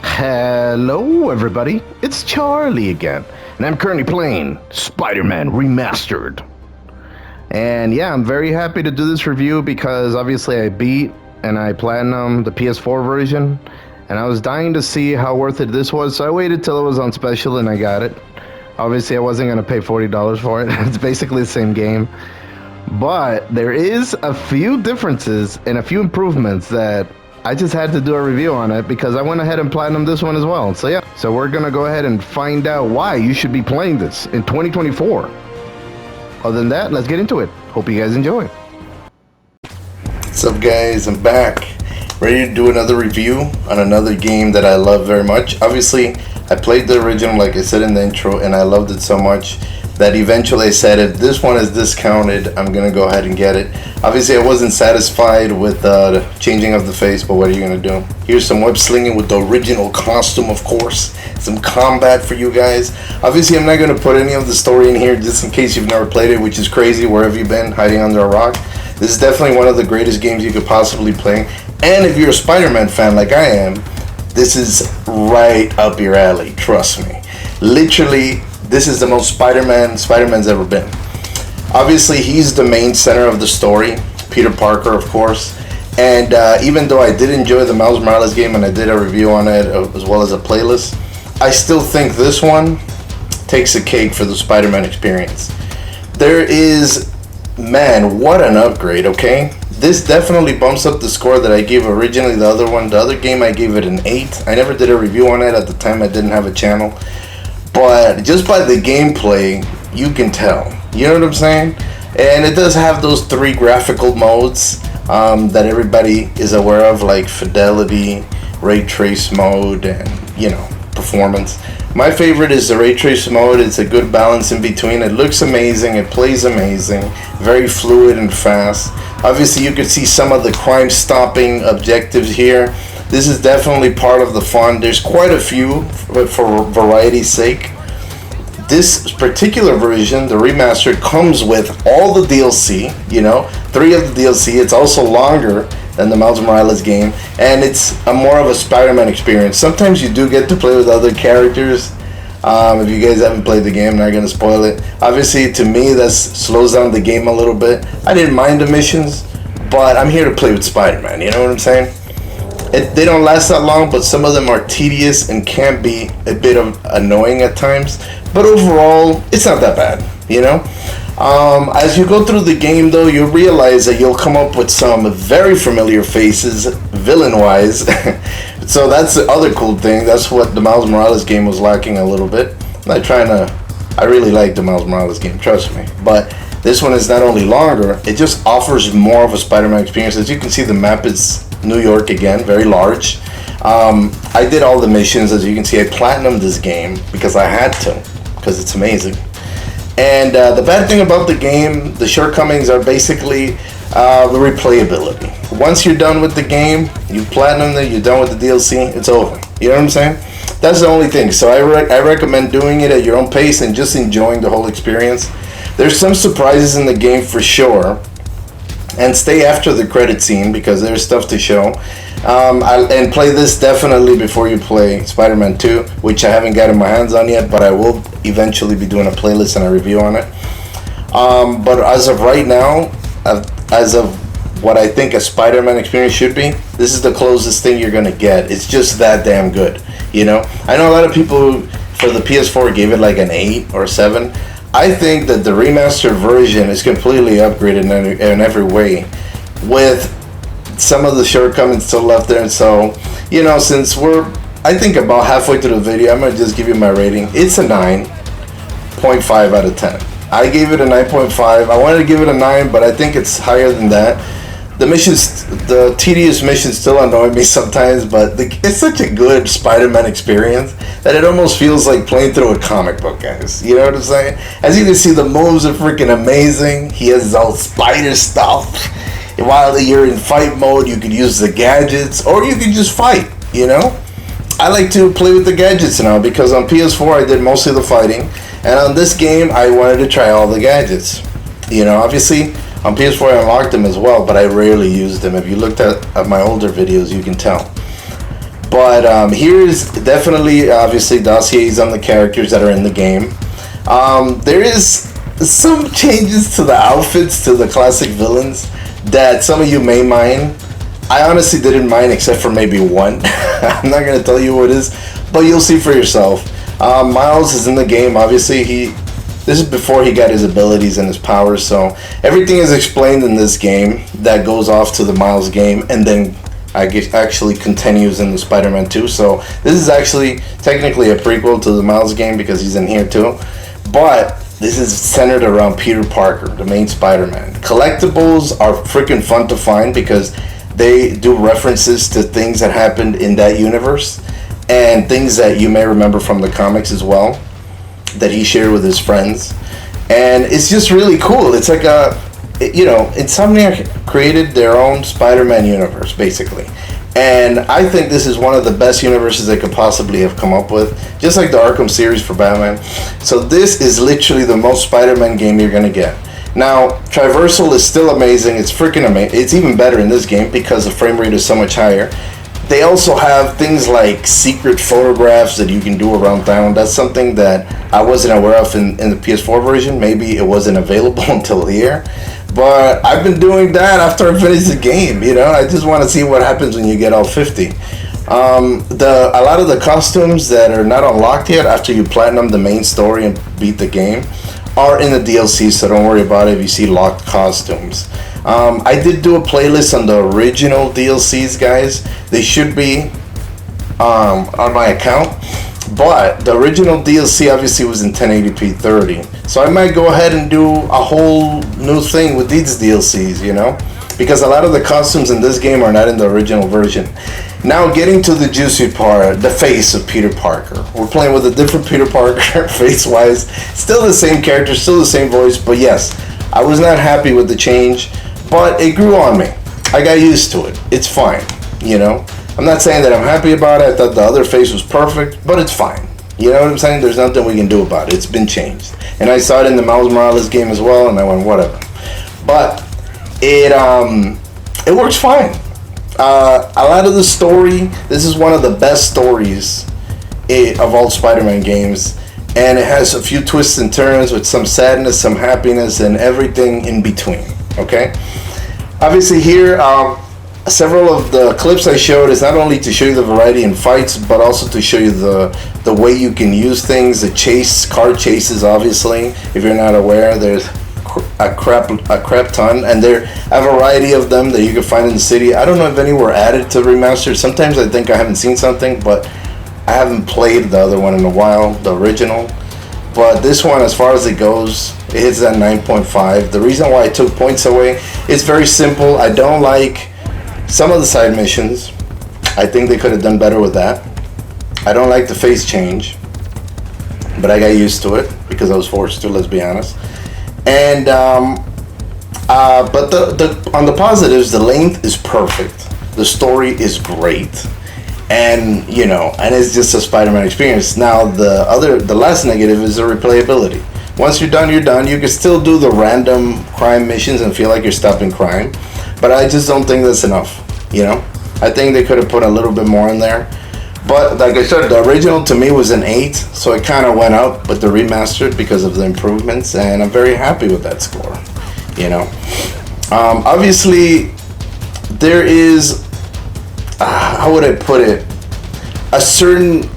Hello everybody, it's Charlie again, and I'm currently playing Spider-Man Remastered. And yeah, I'm very happy to do this review because obviously I beat and I platinum the PS4 version, and I was dying to see how worth it this was, so I waited till it was on special and I got it. Obviously I wasn't going to pay $40 for it. It's basically the same game, but there is a few differences and a few improvements that I just had to do a review on it because I went ahead and platinum this one as well. So yeah, so we're gonna go ahead and find out why you should be playing this in 2024. Other than that, let's get into it. Hope you guys enjoy. What's up guys, I'm back. Ready to do another review on another game that I love very much. Obviously, I played the original like I said in the intro and I loved it so much that eventually I said if this one is discounted, I'm gonna go ahead and get it. Obviously I wasn't satisfied with the changing of the face, but what are you gonna do? Here's some web slinging with the original costume, of course. Some combat for you guys. Obviously I'm not gonna put any of the story in here just in case you've never played it, which is crazy. Where have you been? Hiding under a rock? This is definitely one of the greatest games you could possibly play. And if you're a Spider-Man fan like I am, this is right up your alley, trust me. Literally, this is the most Spider-Man's ever been. Obviously, he's the main center of the story, Peter Parker, of course. And even though I did enjoy the Miles Morales game and I did a review on it as well as a playlist, I still think this one takes a cake for the Spider-Man experience. There is, man, what an upgrade, okay? This definitely bumps up the score that I gave originally the other one. The other game I gave it an 8. I never did a review on it at the time. I didn't have a channel. But just by the gameplay, you can tell. You know what I'm saying? And it does have those 3 graphical modes that everybody is aware of, like fidelity, ray trace mode, and, you know, performance. My favorite is the ray trace mode. It's a good balance in between. It looks amazing. It plays amazing. Very fluid and fast. Obviously, you can see some of the crime-stopping objectives here. This is definitely part of the fun. There's quite a few for variety's sake. This particular version, the remastered, comes with all the DLC, you know, 3 of the DLC. It's also longer than the Miles Morales game, and it's a more of a Spider-Man experience. Sometimes you do get to play with other characters. If you guys haven't played the game, I'm not going to spoil it. Obviously, to me, that slows down the game a little bit. I didn't mind the missions, but I'm here to play with Spider-Man, you know what I'm saying? They don't last that long, but some of them are tedious and can be a bit of annoying at times. But overall, it's not that bad, you know? As you go through the game, though, you'll realize that you'll come up with some very familiar faces, villain-wise. So that's the other cool thing. That's what the Miles Morales game was lacking a little bit. I'm not trying to... I really like the Miles Morales game, trust me. But this one is not only longer, it just offers more of a Spider-Man experience. As you can see, the map is New York again, very large. I did all the missions. As you can see, I platinumed this game because I had to, because it's amazing. And the bad thing about the game, the shortcomings are basically the replayability. Once you're done with the game, you platinum it, you're done with the DLC, it's over. You know what I'm saying? That's the only thing. So I recommend doing it at your own pace and just enjoying the whole experience. There's some surprises in the game for sure. And stay after the credit scene because there's stuff to show. And play this definitely before you play Spider-Man 2, which I haven't gotten my hands on yet, but I will eventually be doing a playlist and a review on it. But as of right now, as of what I think a Spider-Man experience should be, this is the closest thing you're gonna get. It's just that damn good, you know? I know a lot of people for the PS4 gave it like an 8 or 7. I think that the remastered version is completely upgraded in every way, with some of the shortcomings still left there. And so, you know, since we're, I think, about halfway through the video, I'm gonna just give you my rating. It's a 9.5 out of 10. I gave it a 9.5. I wanted to give it a 9, but I think it's higher than that. The missions, the tedious missions still annoy me sometimes, but it's such a good Spider-Man experience that it almost feels like playing through a comic book, guys. You know what I'm saying? As you can see, the moves are freaking amazing. He has all spider stuff. While you're in fight mode, you can use the gadgets, or you can just fight, you know? I like to play with the gadgets now, because on PS4 I did mostly the fighting, and on this game I wanted to try all the gadgets. You know, obviously, On PS4 I unlocked them as well, but I rarely used them. If you looked at my older videos, you can tell. But here is definitely, obviously, dossiers on the characters that are in the game. There is some changes to the outfits, to the classic villains, that some of you may mind. I honestly didn't mind, except for maybe one. I'm not going to tell you what it is, but you'll see for yourself. Miles is in the game, obviously. This is before he got his abilities and his powers, so everything is explained in this game that goes off to the Miles game, and then I guess actually continues in the Spider-Man 2. So this is actually technically a prequel to the Miles game because he's in here too. But this is centered around Peter Parker, the main Spider-Man. Collectibles are freaking fun to find because they do references to things that happened in that universe and things that you may remember from the comics as well that he shared with his friends. And it's just really cool. It's like Insomniac created their own Spider-Man universe, basically. And I think this is one of the best universes they could possibly have come up with, just like the Arkham series for Batman. So this is literally the most Spider-Man game you're going to get. Now, traversal is still amazing. It's freaking amazing. It's even better in this game because the frame rate is so much higher. They also have things like secret photographs that you can do around town. That's something that I wasn't aware of in the PS4 version. Maybe it wasn't available until here. But I've been doing that after I finish the game, I just want to see what happens when you get all 50. A lot of the costumes that are not unlocked yet after you platinum the main story and beat the game are in the DLC, so don't worry about it if you see locked costumes. I did do a playlist on the original DLCs, guys. They should be on my account. But the original DLC obviously was in 1080p 30. So I might go ahead and do a whole new thing with these DLCs, because a lot of the costumes in this game are not in the original version. Now getting to the juicy part, the face of Peter Parker. We're playing with a different Peter Parker face-wise. Still the same character, still the same voice, but yes, I was not happy with the change, but it grew on me. I got used to it. It's fine, I'm not saying that I'm happy about it. I thought the other face was perfect, but it's fine. You know what I'm saying? There's nothing we can do about it. It's been changed. And I saw it in the Miles Morales game as well, and I went, whatever. But it works fine. A lot of the story, this is one of the best stories of all Spider-Man games. And it has a few twists and turns with some sadness, some happiness, and everything in between. Okay? Obviously here, several of the clips I showed is not only to show you the variety in fights, but also to show you the way you can use things. The car chases, obviously. If you're not aware, there's a crap ton, and there a variety of them that you can find in the city. I don't know if any were added to Remastered. Sometimes I think I haven't seen something, but I haven't played the other one in a while, the original. But this one, as far as it goes, it hits at 9.5. The reason why I took points away, it's very simple. I don't like some of the side missions. I think they could have done better with that. I don't like the face change, but I got used to it because I was forced to, let's be honest. And but on the positives, the length is perfect. The story is great, and and it's just a Spider-Man experience. Now the last negative is the replayability. Once you're done, you're done. You can still do the random crime missions and feel like you're stopping crime, but I just don't think that's enough. I think they could have put a little bit more in there. But like I said, the original to me was an 8, so it kind of went up with the remastered because of the improvements, and I'm very happy with that score. Obviously, there is, how would I put it, a certain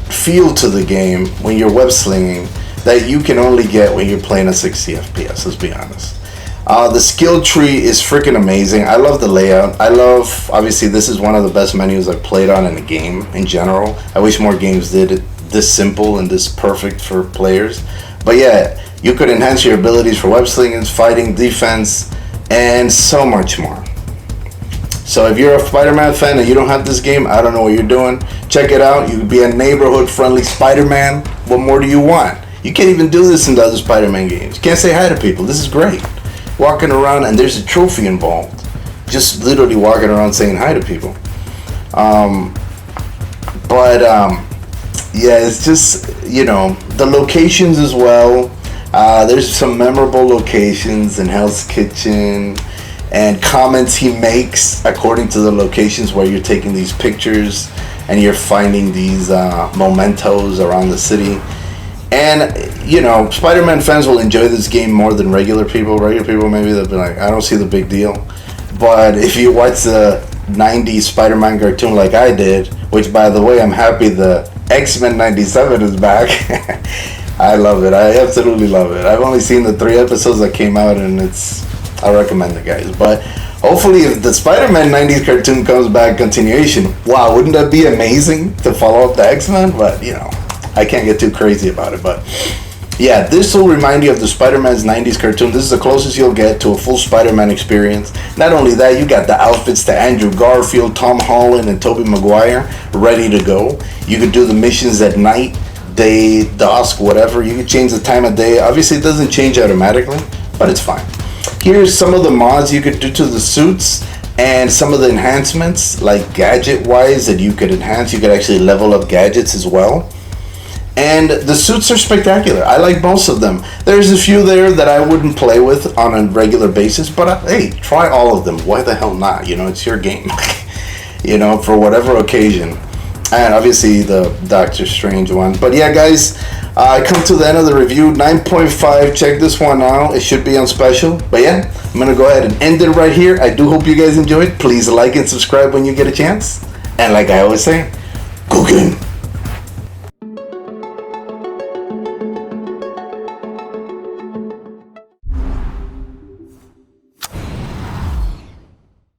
feel to the game when you're web slinging that you can only get when you're playing at 60 FPS, let's be honest. The skill tree is freaking amazing. I love the layout. Obviously this is one of the best menus I've played on in a game in general. I wish more games did it this simple and this perfect for players. But yeah, you could enhance your abilities for web slinging, fighting, defense, and so much more. So if you're a Spider-Man fan and you don't have this game, I don't know what you're doing. Check it out. You could be a neighborhood-friendly Spider-Man. What more do you want? You can't even do this in the other Spider-Man games. You can't say hi to people. This is great. Walking around, and there's a trophy involved. Just literally walking around saying hi to people. Yeah, it's just, the locations as well. There's some memorable locations in Hell's Kitchen, and comments he makes according to the locations where you're taking these pictures and you're finding these mementos around the city. And, you know, Spider-Man fans will enjoy this game more than regular people. Regular people, maybe they'll be like, I don't see the big deal. But if you watch the 90s Spider-Man cartoon like I did, which, by the way, I'm happy the X-Men 97 is back. I love it. I absolutely love it. I've only seen the 3 episodes that came out, and I recommend it, guys. But hopefully, if the Spider-Man 90s cartoon comes back continuation, wow, wouldn't that be amazing to follow up the X-Men? But, you know, I can't get too crazy about it. But yeah, this will remind you of the Spider-Man's 90s cartoon. This is the closest you'll get to a full Spider-Man experience. Not only that, you got the outfits to Andrew Garfield, Tom Holland, and Tobey Maguire ready to go. You could do the missions at night, day, dusk, whatever. You can change the time of day. Obviously, it doesn't change automatically, but it's fine. Here's some of the mods you could do to the suits and some of the enhancements, like gadget-wise, that you could enhance. You could actually level up gadgets as well. And the suits are spectacular. I like most of them. There's a few there that I wouldn't play with on a regular basis, but hey, try all of them. Why the hell not? You know, it's your game. You know, for whatever occasion. And obviously the Doctor Strange one. But yeah, guys, I come to the end of the review. 9.5. Check this one out. It should be on special. But yeah, I'm going to go ahead and end it right here. I do hope you guys enjoyed. Please like and subscribe when you get a chance. And like I always say, go game.